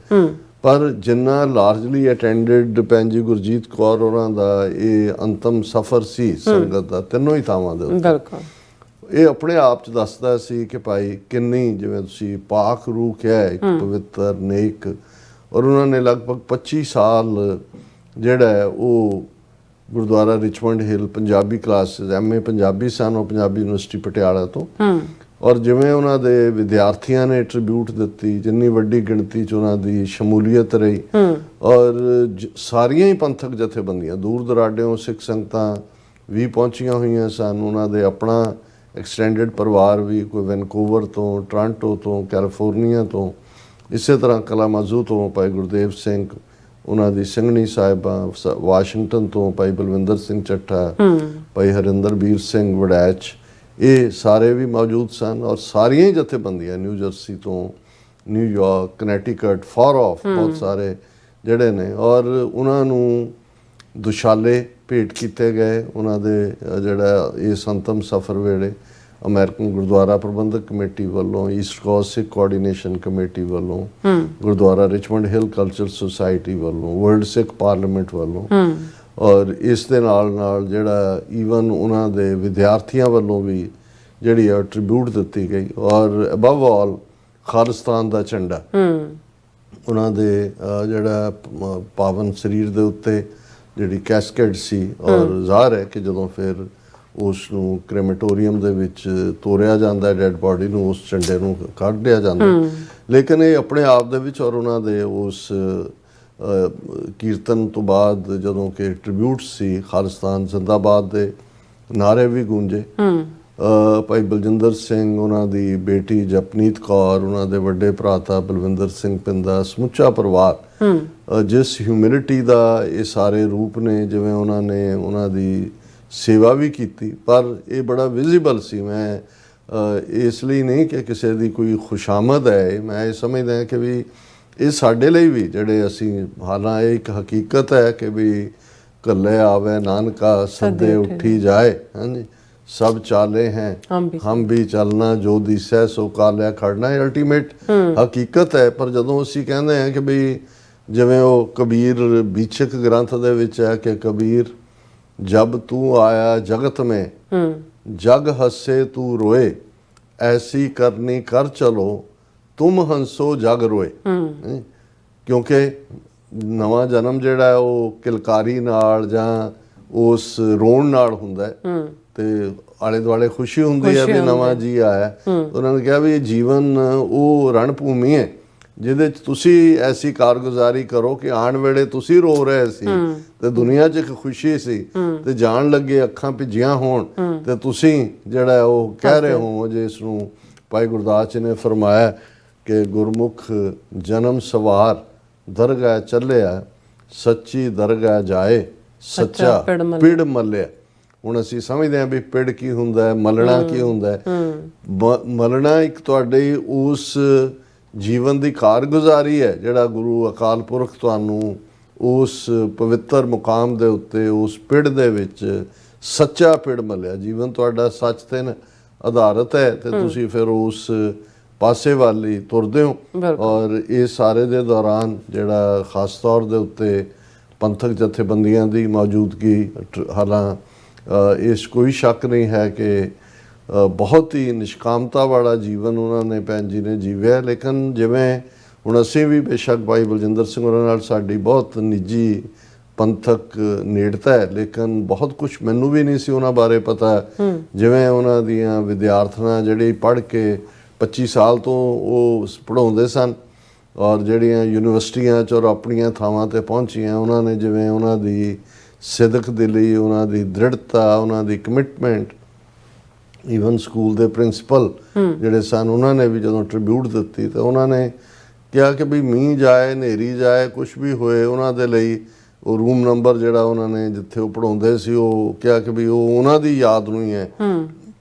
ਪਰ ਜਿੰਨਾ ਲਾਰਜਲੀ ਅਟੈਂਡਡ ਭੈਣ ਜੀ ਗੁਰਜੀਤ ਕੌਰ ਹੋਰਾਂ ਦਾ ਇਹ ਅੰਤਮ ਸਫ਼ਰ ਸੀ ਸੰਗਤ ਦਾ, ਤਿੰਨੋਂ ਹੀ ਥਾਵਾਂ ਦੇ ਉੱਤੇ, ਇਹ ਆਪਣੇ ਆਪ 'ਚ ਦੱਸਦਾ ਸੀ ਕਿ ਭਾਈ ਕਿੰਨੀ, ਜਿਵੇਂ ਤੁਸੀਂ ਪਾਕ ਰੂਹ ਕਿਹਾ, ਇੱਕ ਪਵਿੱਤਰ ਨੇਕ। ਔਰ ਉਹਨਾਂ ਨੇ ਲਗਭਗ 25 ਸਾਲ ਜਿਹੜਾ ਹੈ ਉਹ Gurdwara Richmond Hill Punjabi classes, MA Punjabi ਸਨ ਉਹ ਪੰਜਾਬੀ ਯੂਨੀਵਰਸਿਟੀ ਪਟਿਆਲਾ ਤੋਂ। ਔਰ ਜਿਵੇਂ ਉਹਨਾਂ ਦੇ ਵਿਦਿਆਰਥੀਆਂ ਨੇ ਟ੍ਰਿਬਿਊਟ ਦਿੱਤੀ, ਜਿੰਨੀ ਵੱਡੀ ਗਿਣਤੀ 'ਚ ਉਹਨਾਂ ਦੀ ਸ਼ਮੂਲੀਅਤ ਰਹੀ, ਔਰ ਸਾਰੀਆਂ ਹੀ ਪੰਥਕ ਜਥੇਬੰਦੀਆਂ, ਦੂਰ ਦਰਾਡਿਓਂ ਸਿੱਖ ਸੰਗਤਾਂ ਵੀ ਪਹੁੰਚੀਆਂ ਹੋਈਆਂ ਸਨ। ਉਹਨਾਂ ਦੇ ਆਪਣਾ ਐਕਸਟੈਂਡਡ ਪਰਿਵਾਰ ਵੀ, ਕੋਈ ਵੈਨਕੂਵਰ ਤੋਂ, ਟੋਰਾਂਟੋ ਤੋਂ, ਕੈਲੀਫੋਰਨੀਆ ਤੋਂ, ਇਸੇ ਤਰ੍ਹਾਂ ਕਲਾਮਾਜ਼ੂ ਤੋਂ ਭਾਈ ਗੁਰਦੇਵ ਸਿੰਘ, ਉਹਨਾਂ ਦੀ ਸਿੰਘਣੀ ਸਾਹਿਬਾਂ, ਵਾਸ਼ਿੰਗਟਨ ਤੋਂ ਭਾਈ ਬਲਵਿੰਦਰ ਸਿੰਘ ਚੱਠਾ, ਭਾਈ ਹਰਿੰਦਰਬੀਰ ਸਿੰਘ ਵੜੈਚ, ਇਹ ਸਾਰੇ ਵੀ ਮੌਜੂਦ ਸਨ। ਔਰ ਸਾਰੀਆਂ ਹੀ ਜਥੇਬੰਦੀਆਂ, ਨਿਊ ਜਰਸੀ ਤੋਂ, ਨਿਊਯਾਰਕ, ਕਨੈਟੀਕਟ, ਫਾਰ ਆਫ, ਬਹੁਤ ਸਾਰੇ ਜਿਹੜੇ ਨੇ, ਔਰ ਉਹਨਾਂ ਨੂੰ ਦੁਸ਼ਾਲੇ ਭੇਟ ਕੀਤੇ ਗਏ। ਉਹਨਾਂ ਦੇ ਜਿਹੜਾ ਇਸ ਅੰਤਮ ਸਫ਼ਰ ਵੇਲੇ ਅਮਰੀਕਨ ਗੁਰਦੁਆਰਾ ਪ੍ਰਬੰਧਕ ਕਮੇਟੀ ਵੱਲੋਂ, ਈਸਟ ਕੋਸਟ ਸਿੱਖ ਕੋਆਰਡੀਨੇਸ਼ਨ ਕਮੇਟੀ ਵੱਲੋਂ, ਗੁਰਦੁਆਰਾ ਰਿਚਮੰਡ ਹਿੱਲ ਕਲਚਰ ਸੁਸਾਇਟੀ ਵੱਲੋਂ, ਵਰਲਡ ਸਿੱਖ ਪਾਰਲੀਮੈਂਟ ਵੱਲੋਂ, ਔਰ ਇਸ ਦੇ ਨਾਲ ਨਾਲ ਜਿਹੜਾ ਈਵਨ ਉਹਨਾਂ ਦੇ ਵਿਦਿਆਰਥੀਆਂ ਵੱਲੋਂ ਵੀ ਜਿਹੜੀ ਆ ਟ੍ਰਿਬਿਊਟ ਦਿੱਤੀ ਗਈ। ਔਰ ਅਬਵ ਆਲ ਖਾਲਿਸਤਾਨ ਦਾ ਝੰਡਾ ਉਹਨਾਂ ਦੇ ਜਿਹੜਾ ਪਾਵਨ ਸਰੀਰ ਦੇ ਉੱਤੇ ਜਿਹੜੀ ਕੈਸਕੇਡ ਸੀ, ਔਰ ਜ਼ਾਹਰ ਹੈ ਕਿ ਜਦੋਂ ਫਿਰ ਉਸ ਨੂੰ ਕ੍ਰੈਮਾਟੋਰੀਅਮ ਦੇ ਵਿੱਚ ਤੋਰਿਆ ਜਾਂਦਾ, ਡੈਡ ਬਾਡੀ ਨੂੰ, ਉਸ ਝੰਡੇ ਨੂੰ ਕੱਢਿਆ ਜਾਂਦਾ। ਲੇਕਿਨ ਇਹ ਆਪਣੇ ਆਪ ਦੇ ਵਿੱਚ, ਔਰ ਉਹਨਾਂ ਦੇ ਉਸ ਕੀਰਤਨ ਤੋਂ ਬਾਅਦ ਜਦੋਂ ਕਿ ਟ੍ਰਿਬਿਊਟ ਸੀ, ਖਾਲਿਸਤਾਨ ਜ਼ਿੰਦਾਬਾਦ ਦੇ ਨਾਅਰੇ ਵੀ ਗੂੰਜੇ। ਭਾਈ ਬਲਜਿੰਦਰ ਸਿੰਘ, ਉਹਨਾਂ ਦੀ ਬੇਟੀ ਜਪਨੀਤ ਕੌਰ, ਉਹਨਾਂ ਦੇ ਵੱਡੇ ਭਰਾਤਾ ਬਲਵਿੰਦਰ ਸਿੰਘ ਪਿੰਦਾ, ਸਮੁੱਚਾ ਪਰਿਵਾਰ ਜਿਸ ਹਿਊਮਿਲਿਟੀ ਦਾ ਇਹ ਸਾਰੇ ਰੂਪ ਨੇ, ਜਿਵੇਂ ਉਹਨਾਂ ਨੇ ਉਹਨਾਂ ਦੀ ਸੇਵਾ ਵੀ ਕੀਤੀ, ਪਰ ਇਹ ਬੜਾ ਵਿਜ਼ੀਬਲ ਸੀ। ਮੈਂ ਇਸ ਲਈ ਨਹੀਂ ਕਿ ਕਿਸੇ ਦੀ ਕੋਈ ਖੁਸ਼ਾਮਦ ਹੈ, ਮੈਂ ਇਹ ਸਮਝਦਾ ਕਿ ਵੀ ਇਹ ਸਾਡੇ ਲਈ ਵੀ ਜਿਹੜੇ ਅਸੀਂ, ਹਾਲਾਂ ਇਹ ਇੱਕ ਹਕੀਕਤ ਹੈ ਕਿ ਵੀ ਕੱਲੇ ਆਵੇ ਨਾਨਕਾ ਸੱਦੇ ਉੱਠੀ ਜਾਏ, ਹਾਂਜੀ ਸਭ ਚਾਲੇ हैं हम भी चलना जो दिसै सो कालिया खड़ना, ਇਹ ਅਲਟੀਮੇਟ ਹਕੀਕਤ ਹੈ। ਪਰ ਜਦੋਂ ਅਸੀਂ ਕਹਿੰਦੇ ਹਾਂ ਕਿ ਬਈ ਜਿਵੇਂ ਉਹ ਕਬੀਰ ਬੀਚਕ ਗ੍ਰੰਥ ਦੇ ਵਿੱਚ ਹੈ ਕਿ ਕਬੀਰ जब तू आया जगत में जग हंसे तू रोए, ऐसी करनी कर चलो तुम हंसो जग रोए। क्योंकि नवा जन्म ਜਿਹੜਾ ਉਹ ਕਿਲਕਾਰੀ ਨਾਲ ਜਾਂ ਉਸ ਰੋਣ ਨਾਲ ਹੁੰਦਾ ਹੈ ਤੇ ਆਲੇ ਦੁਆਲੇ ਖੁਸ਼ੀ ਹੁੰਦੀ ਹੈ ਵੀ ਨਵਾਂ ਜੀ ਆਇਆ। ਉਹਨਾਂ ਨੇ ਕਿਹਾ ਵੀ ਇਹ ਜੀਵਨ ਉਹ ਰਣ ਭੂਮੀ ਹੈ ਜਿਹਦੇ 'ਚ ਤੁਸੀਂ ਐਸੀ ਕਾਰਗੁਜ਼ਾਰੀ ਕਰੋ ਕਿ ਆਉਣ ਵੇਲੇ ਤੁਸੀਂ ਰੋ ਰਹੇ ਸੀ ਤੇ ਦੁਨੀਆ 'ਚ ਇੱਕ ਖੁਸ਼ੀ ਸੀ, ਤੇ ਜਾਣ ਲੱਗੇ ਅੱਖਾਂ ਭਿੱਜੀਆਂ ਹੋਣ ਤੇ ਤੁਸੀਂ ਜਿਹੜਾ ਉਹ ਕਹਿ ਰਹੇ ਹੋ, ਜਿਸ ਨੂੰ ਭਾਈ ਗੁਰਦਾਸ ਜੀ ਨੇ ਫਰਮਾਇਆ ਕਿ ਗੁਰਮੁਖ ਜਨਮ ਸਵਾਰ ਦਰਗਾਹ ਚੱਲਿਆ, ਸੱਚੀ ਦਰਗਾਹ ਜਾਏ ਸੱਚਾ ਪਿੜ ਮੱਲਿਆ। ਹੁਣ ਅਸੀਂ ਸਮਝਦੇ ਹਾਂ ਵੀ ਪਿੜ ਕੀ ਹੁੰਦਾ ਹੈ, ਮਲਣਾ ਕੀ ਹੁੰਦਾ ਹੈ। ਮਲਣਾ ਇੱਕ ਤੁਹਾਡੇ ਉਸ ਜੀਵਨ ਦੀ ਕਾਰਗੁਜ਼ਾਰੀ ਹੈ ਜਿਹੜਾ ਗੁਰੂ ਅਕਾਲ ਪੁਰਖ ਤੁਹਾਨੂੰ ਉਸ ਪਵਿੱਤਰ ਮੁਕਾਮ ਦੇ ਉੱਤੇ ਉਸ ਪਿੜ ਦੇ ਵਿੱਚ ਸੱਚਾ ਪਿੜ ਮੱਲਿਆ। ਜੀਵਨ ਤੁਹਾਡਾ ਸੱਚ ਤੇ ਆਧਾਰਿਤ ਹੈ ਤੇ ਤੁਸੀਂ ਫਿਰ ਉਸ ਪਾਸੇ ਵੱਲ ਹੀ ਤੁਰਦੇ ਹੋ। ਔਰ ਇਹ ਸਾਰੇ ਦੇ ਦੌਰਾਨ ਜਿਹੜਾ ਖਾਸ ਤੌਰ ਦੇ ਉੱਤੇ ਪੰਥਕ ਜਥੇਬੰਦੀਆਂ ਦੀ ਮੌਜੂਦਗੀ, ਹਾਲਾਂ ਇਸ ਕੋਈ ਸ਼ੱਕ ਨਹੀਂ ਹੈ ਕਿ ਬਹੁਤ ਹੀ ਨਿਸ਼ਕਾਮਤਾ ਵਾਲਾ ਜੀਵਨ ਉਹਨਾਂ ਨੇ ਭੈਣ ਜੀ ਨੇ ਜੀਵਿਆ। ਲੇਕਿਨ ਜਿਵੇਂ ਹੁਣ ਅਸੀਂ ਵੀ ਬੇਸ਼ੱਕ ਭਾਈ ਬਲਜਿੰਦਰ ਸਿੰਘ ਉਹਨਾਂ ਨਾਲ ਸਾਡੀ ਬਹੁਤ ਨਿੱਜੀ ਪੰਥਕ ਨੇੜਤਾ ਹੈ, ਲੇਕਿਨ ਬਹੁਤ ਕੁਝ ਮੈਨੂੰ ਵੀ ਨਹੀਂ ਸੀ ਉਹਨਾਂ ਬਾਰੇ ਪਤਾ। ਜਿਵੇਂ ਉਹਨਾਂ ਦੀਆਂ ਵਿਦਿਆਰਥਣਾਂ ਜਿਹੜੀ ਪੜ੍ਹ ਕੇ 25 ਸਾਲ ਤੋਂ ਉਹ ਪੜ੍ਹਾਉਂਦੇ ਸਨ ਔਰ ਜਿਹੜੀਆਂ ਯੂਨੀਵਰਸਿਟੀਆਂ 'ਚ ਔਰ ਆਪਣੀਆਂ ਥਾਵਾਂ 'ਤੇ ਪਹੁੰਚੀਆਂ, ਉਹਨਾਂ ਨੇ ਜਿਵੇਂ ਉਹਨਾਂ ਦੀ ਸਿਦਕ ਦਿਲੀ, ਉਹਨਾਂ ਦੀ ਦ੍ਰਿੜਤਾ, ਉਹਨਾਂ ਦੀ ਕਮਿਟਮੈਂਟ, ਈਵਨ ਸਕੂਲ ਦੇ ਪ੍ਰਿੰਸੀਪਲ ਜਿਹੜੇ ਸਨ ਉਹਨਾਂ ਨੇ ਵੀ ਜਦੋਂ ਟ੍ਰਿਬਿਊਟ ਦਿੱਤੀ ਤਾਂ ਉਹਨਾਂ ਨੇ ਕਿਹਾ ਕਿ ਵੀ ਮੀਂਹ ਜਾਏ, ਹਨੇਰੀ ਜਾਏ, ਕੁਛ ਵੀ ਹੋਏ, ਉਹਨਾਂ ਦੇ ਲਈ ਉਹ ਰੂਮ ਨੰਬਰ ਜਿਹੜਾ ਉਹਨਾਂ ਨੇ ਜਿੱਥੇ ਉਹ ਪੜ੍ਹਾਉਂਦੇ ਸੀ, ਉਹ ਕਿਹਾ ਕਿ ਵੀ ਉਹ ਉਹਨਾਂ ਦੀ ਯਾਦ ਨੂੰ ਹੀ ਹੈ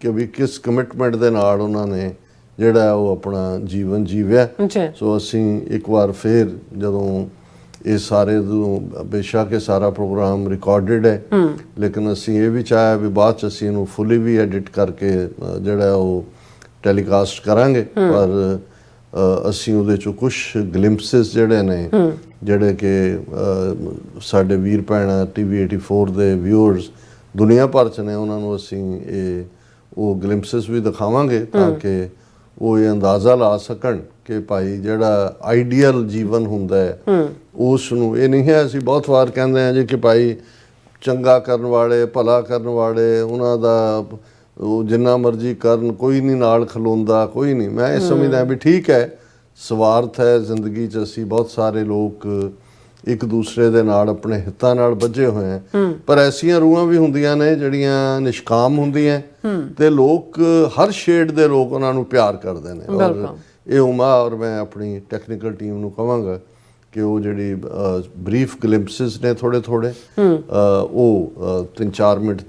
ਕਿ ਵੀ ਕਿਸ ਕਮਿਟਮੈਂਟ ਦੇ ਨਾਲ ਉਹਨਾਂ ਨੇ ਜਿਹੜਾ ਉਹ ਆਪਣਾ ਜੀਵਨ ਜੀਵਿਆ। ਸੋ ਅਸੀਂ ਇੱਕ ਵਾਰ ਫਿਰ ਜਦੋਂ ਇਹ ਸਾਰੇ ਬੇਸ਼ੱਕ ਇਹ ਸਾਰਾ ਪ੍ਰੋਗਰਾਮ ਰਿਕਾਰਡਡ ਹੈ, ਲੇਕਿਨ ਅਸੀਂ ਇਹ ਵੀ ਚਾਹਿਆ ਵੀ ਬਾਅਦ 'ਚ ਅਸੀਂ ਇਹਨੂੰ ਫੁੱਲੀ ਵੀ ਐਡਿਟ ਕਰਕੇ ਜਿਹੜਾ ਉਹ ਟੈਲੀਕਾਸਟ ਕਰਾਂਗੇ। ਪਰ ਅਸੀਂ ਉਹਦੇ 'ਚੋਂ ਕੁਛ ਗਲਿੰਪਸਿਸ ਜਿਹੜੇ ਨੇ, ਜਿਹੜੇ ਕਿ ਸਾਡੇ ਵੀਰ ਭੈਣਾਂ TV 84 ਦੇ ਵਿਊਅਰਸ ਦੁਨੀਆ ਭਰ 'ਚ ਨੇ, ਉਹਨਾਂ ਨੂੰ ਅਸੀਂ ਉਹ ਗਲਿੰਪਸਿਸ ਵੀ ਦਿਖਾਵਾਂਗੇ ਤਾਂ ਕਿ ਉਹ ਇਹ ਅੰਦਾਜ਼ਾ ਲਾ ਸਕਣ ਕਿ ਭਾਈ ਜਿਹੜਾ ਆਈਡੀਅਲ ਜੀਵਨ ਹੁੰਦਾ ਹੈ ਉਸ ਨੂੰ, ਇਹ ਨਹੀਂ ਹੈ ਅਸੀਂ ਬਹੁਤ ਵਾਰ ਕਹਿੰਦੇ ਹਾਂ ਜੀ ਕਿ ਭਾਈ ਚੰਗਾ ਕਰਨ ਵਾਲੇ, ਭਲਾ ਕਰਨ ਵਾਲੇ, ਉਹਨਾਂ ਦਾ ਉਹ ਜਿੰਨਾ ਮਰਜ਼ੀ ਕਰਨ, ਕੋਈ ਨਹੀਂ ਨਾਲ ਖਲੋਂਦਾ, ਕੋਈ ਨਹੀਂ। ਮੈਂ ਇਹ ਸਮਝਦਾ ਵੀ ਠੀਕ ਹੈ, ਸਵਾਰਥ ਹੈ ਜ਼ਿੰਦਗੀ 'ਚ, ਅਸੀਂ ਬਹੁਤ ਸਾਰੇ ਲੋਕ ਇੱਕ ਦੂਸਰੇ ਦੇ ਨਾਲ ਆਪਣੇ ਹਿੱਤਾਂ ਨਾਲ ਬੱਝੇ ਹੋਏ ਆ, ਪਰ ਐਸੀਆਂ ਰੂਹਾਂ ਵੀ ਹੁੰਦੀਆਂ ਨੇ ਜਿਹੜੀਆਂ ਨਿਸ਼ਕਾਮ ਹੁੰਦੀਆਂ ਤੇ ਲੋਕ ਹਰ ਸ਼ੇਡ ਦੇ ਲੋਕ ਉਹਨਾਂ ਨੂੰ ਪਿਆਰ ਕਰਦੇ ਨੇ। ਔਰ ਇਹ ਉਮਾ ਔਰ ਮੈਂ ਆਪਣੀ ਟੈਕਨੀਕਲ ਟੀਮ ਨੂੰ ਕਹਾਂਗਾ ਕਿ ਉਹ ਜਿਹੜੀ ਬਰੀਫ ਗਲਿੰਪਸਿਸ ਨੇ ਥੋੜੇ ਉਹ 3-4 ਮਿੰਟ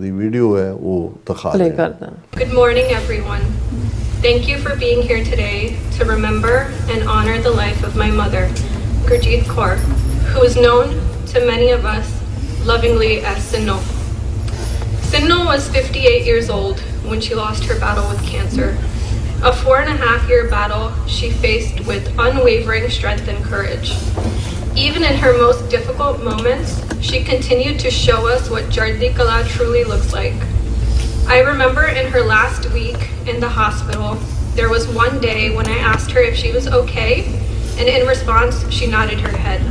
ਦੀ ਵੀਡੀਓ ਹੈ ਉਹ ਦਿਖਾ ਰਹੇ ਹਾਂ। Good morning everyone. Thank you for being here today to remember and honor the life of my mother, Gurjeet Kaur, who is known to many of us lovingly as Sinno. Sinno was 58 years old when she lost her battle with cancer. A 4.5-year battle she faced with unwavering strength and courage. Even in her most difficult moments, she continued to show us what Chardhi Kala truly looks like. I remember in her last week in the hospital, there was one day when I asked her if she was okay, and in response, she nodded her head.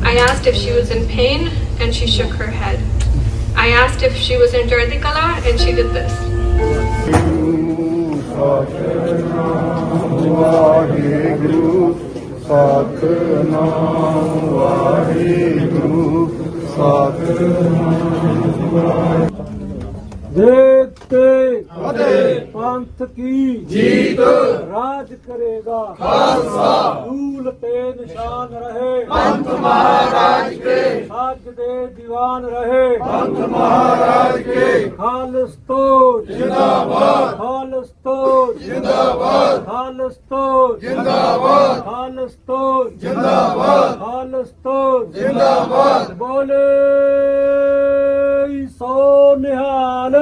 I asked if she was in pain, and she shook her head. I asked if she was in Chardhi Kala, and she did this. Satnam Waheguru Satnam ਦੇਖਤੇ पंथ की जीत राज करेगा खालसा धूल पे निशान रहे पंथ महाराज के साज दे दीवान रहे पंथ महाराज के खालिस्तान जिंदाबाद खालिस्तान जिंदाबाद खालिस्तान जिंदाबाद खालिस्तान जिंदाबाद खालिस्तान जिंदाबाद बोले सो निहाल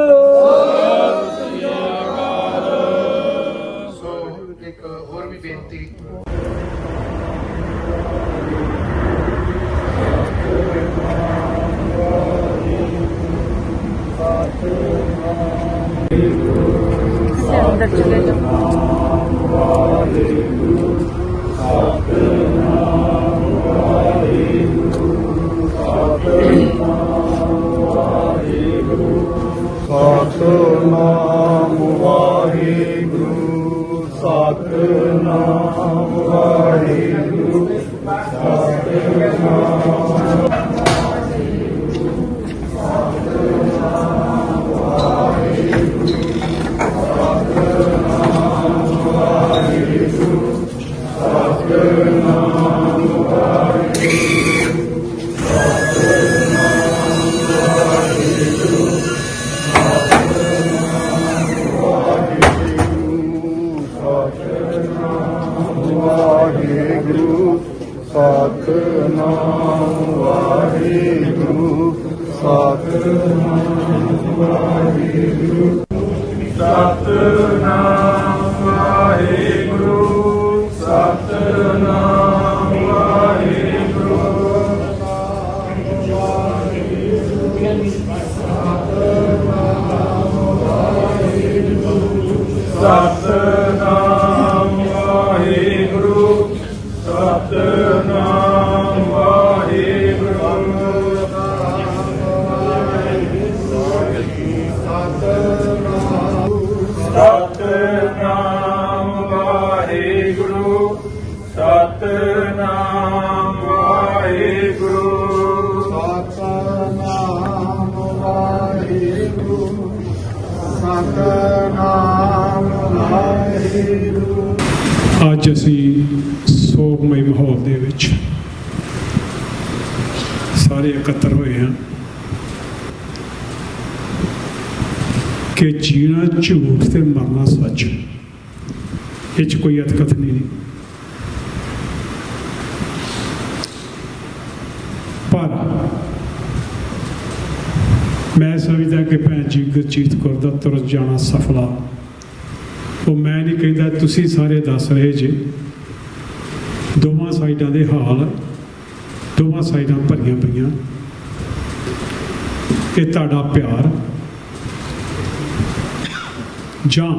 ਇੱਕ ਹੋਰ ਵੀ ਬੇਨਤੀ अंदर चले जाओ। ਸਤਿਨਾਮ ਵਾਹਿਗੁਰੂ ਸਤਿਨਾਮ ਵਾਹਿਗੁਰੂ ਵਾਹਿਗੁਰੂ ਸਤਿਨਾਮ ਵਾਹਿਗੁਰੂ ਸਤਿਨਾਮ ਵਾਹਿਗੁਰੂ ਸਤਿਨਾਮ ਵਾਹਿਗੁਰੂ ਸਤਿਨਾਮ ਵਾਹਿਗੁਰੂ ਸਤਿਨਾਮ ਵਾਹਿਗੁਰੂ ਸਤਿਨਾਮ ਵਾਹਿਗੁਰੂ ਸਤਿਨਾਮ ਵਾਹਿਗੁਰੂ ਸਤਿਨਾਮ ਵਾਹਿਗੁਰੂ ਸਤਿਨਾਮ ਵਾਹਿਗੁਰੂ ਸਤਿਨਾਮ ਵਾਹਿਗੁਰੂ। ਅੱਜ ਅਸੀਂ ਸੋਗਮਈ ਮਾਹੌਲ ਦੇ ਵਿੱਚ ਸਾਰੇ ਇਕੱਤਰ ਹੋਏ ਹਾਂ ਕਿ ਜੀਣਾ ਝੂਠ ਤੇ ਮਰਨਾ ਸੱਚ, ਇਹ 'ਚ ਕੋਈ ਅਤਕਥਨੀ ਨਹੀਂ। ਪਰ ਮੈਂ ਸਮਝਦਾ ਕਿ ਭੈਣ ਜੀ ਗੁਰਜੀਤ ਕੌਰ ਦਾ ਤੁਰ ਜਾਣਾ ਸਫਲਾ, ਉਹ ਮੈਂ ਨਹੀਂ ਕਹਿੰਦਾ, ਤੁਸੀਂ ਸਾਰੇ ਦੱਸ ਰਹੇ ਜੇ ਦੋਵਾਂ ਸਾਈਡਾਂ ਦੇ ਹਾਲ, ਦੋਵਾਂ ਸਾਈਡਾਂ ਭਰੀਆਂ ਪਈਆਂ। ਇਹ ਤੁਹਾਡਾ ਪਿਆਰ ਜਾਂ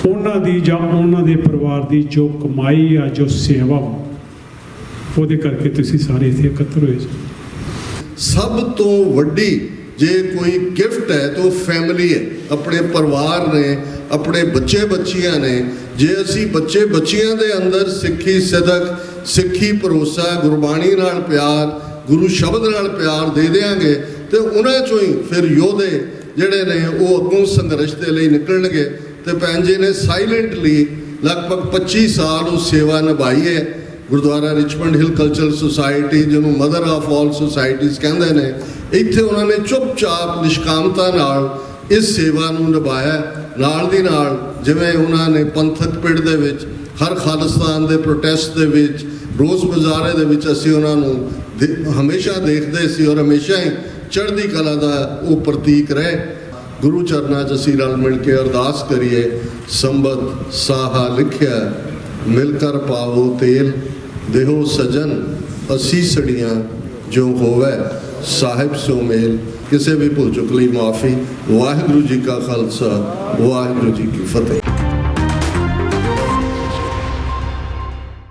ਉਹਨਾਂ ਦੀ ਜਾਂ ਉਹਨਾਂ ਦੇ ਪਰਿਵਾਰ ਦੀ ਜੋ ਕਮਾਈ ਆ, ਜੋ ਸੇਵਾ, ਉਹਦੇ ਕਰਕੇ ਤੁਸੀਂ ਸਾਰੇ ਇੱਥੇ ਇਕੱਤਰ ਹੋਏ ਜੀ। ਸਭ ਤੋਂ ਵੱਡੀ ਜੇ ਕੋਈ ਗਿਫਟ ਹੈ ਤਾਂ ਉਹ ਫੈਮਿਲੀ ਹੈ, ਆਪਣੇ ਪਰਿਵਾਰ ਨੇ, ਆਪਣੇ ਬੱਚੇ ਬੱਚੀਆਂ ਨੇ। ਜੇ ਅਸੀਂ ਬੱਚੇ ਬੱਚੀਆਂ ਦੇ ਅੰਦਰ ਸਿੱਖੀ ਸਿਦਕ, ਸਿੱਖੀ ਭਰੋਸਾ, ਗੁਰਬਾਣੀ ਨਾਲ ਪਿਆਰ, ਗੁਰੂ ਸ਼ਬਦ ਨਾਲ ਪਿਆਰ ਦੇ ਦਿਆਂਗੇ ਤੇ ਉਹਨਾਂ ਚੋਂ ਹੀ ਫਿਰ ਯੋਧੇ ਜਿਹੜੇ ਨੇ ਉਹ ਅੱਗੋਂ ਸੰਘਰਸ਼ ਦੇ ਲਈ ਨਿਕਲਣਗੇ। ਤੇ ਭੈਣ ਜੀ ਨੇ ਸਾਇਲੈਂਟਲੀ ਲਗਭਗ 25 ਸਾਲ ਉਹ ਸੇਵਾ ਨਿਭਾਈ ਹੈ। ਗੁਰਦੁਆਰਾ ਰਿਚਮੰਡ ਹਿਲ ਕਲਚਰਲ ਸੁਸਾਇਟੀ, ਜਿਹਨੂੰ ਮਦਰ ਆਫ ਆਲ ਸੁਸਾਇਟੀਜ਼ ਕਹਿੰਦੇ ਨੇ, ਇੱਥੇ ਉਹਨਾਂ ਨੇ ਚੁੱਪਚਾਪ ਨਿਸ਼ਕਾਮਤਾ ਨਾਲ ਇਸ ਸੇਵਾ ਨੂੰ ਨਿਭਾਇਆ। ਨਾਲ ਦੀ ਨਾਲ ਜਿਵੇਂ ਉਹਨਾਂ ਨੇ ਪੰਥਕ ਪਿੜ ਦੇ ਵਿੱਚ, ਹਰ ਖਾਲਿਸਤਾਨ ਦੇ ਪ੍ਰੋਟੈਸਟ ਦੇ ਵਿੱਚ, ਰੋਜ਼ ਮੁਜ਼ਾਹਰੇ ਦੇ ਵਿੱਚ ਅਸੀਂ ਉਹਨਾਂ ਨੂੰ ਹਮੇਸ਼ਾ ਦੇਖਦੇ ਸੀ ਔਰ ਹਮੇਸ਼ਾ ਹੀ ਚੜ੍ਹਦੀ ਕਲਾ ਦਾ ਉਹ ਪ੍ਰਤੀਕ ਰਹੇ। ਗੁਰੂ ਚਰਨਾਂ 'ਚ ਅਸੀਂ ਰਲ ਮਿਲ ਕੇ ਅਰਦਾਸ ਕਰੀਏ। ਸੰਬਤ ਸਾਹਾ ਲਿਖਿਆ ਮਿਲ ਕਰ ਪਾਵੋ ਤੇਲ, ਦੇਹੋ ਸਜਨ ਅਸੀਸੜੀਆਂ ਜੋ ਹੋਵੇ ਸਾਹਿਬ ਸੋ ਮੇਲ। ਕਿਸੇ ਵੀ ਭੁੱਲ ਚੁੱਕ ਲਈ ਮਾਫੀ। ਵਾਹਿਗੁਰੂ ਜੀ ਕਾ ਖਾਲਸਾ, ਵਾਹਿਗੁਰੂ ਜੀ ਕੀ ਫਤਿਹ।